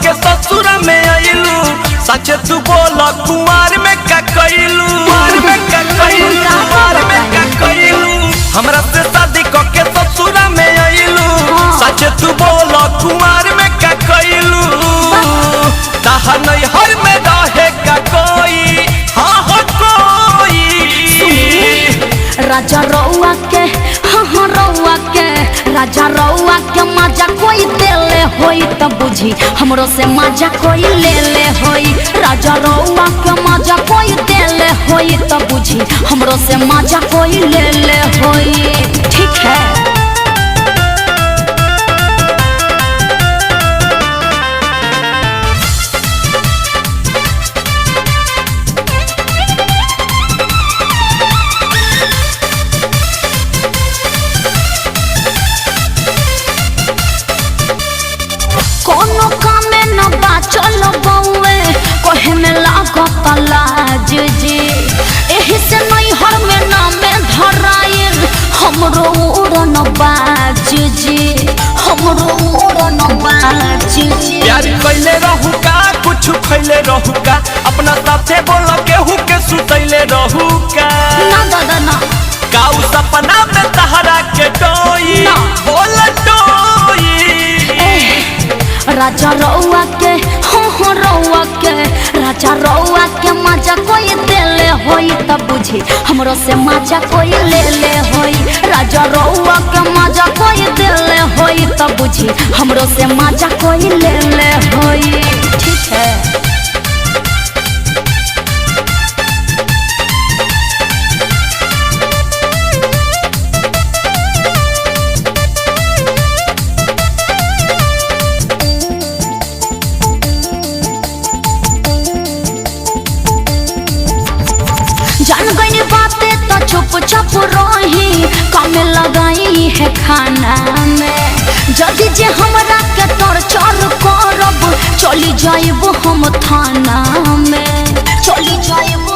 के ससुरा में आइलू सच तू बोल कुंवार में का कइलू हमरा से शादी के ससुरा में आइलू सच तू बोल कुंवार में का कइलू ताहा नहीं हर में रहे का कोई हाँ हो कोई राजा रउआ के हाँ रउआ के राजा रउआ के मजा कोई देले होई तब बुझी हमरो से मजा कोई ले ले होई राजा रउआ के मजा कोई देले होई तब बुझी हमरो से मजा कोई ले ले होई ठीक है। कोनो कामे न बाचल बउए कहे में लागत लाज जी एही से नहीं हर में नामे धराइल हमरो उड़न बाज जी हमरो उड़न बाज जी प्यार कइले रहू का कुछ खइले रहू का अपना साथे बोल केहू के सुतैले रहू का ना दादा ना काऊ सपना में तहरा के डोई बोल डोई राजा रउआ के हो रउआ के राजा रउआ के मजा कोई देले होई तब बुझी हमरो से मजा कोई ले ले होई राजा रउआ के मजा कोई देले होई तब बुझी हमरो से मजा कोई ले ले होई ठीक है। जान गई बातें तो चुप चाप रही कम लगाई है खाना में जदि जे हमरा के टॉर्चर करब चली जाइब हम थाना में चली जाइब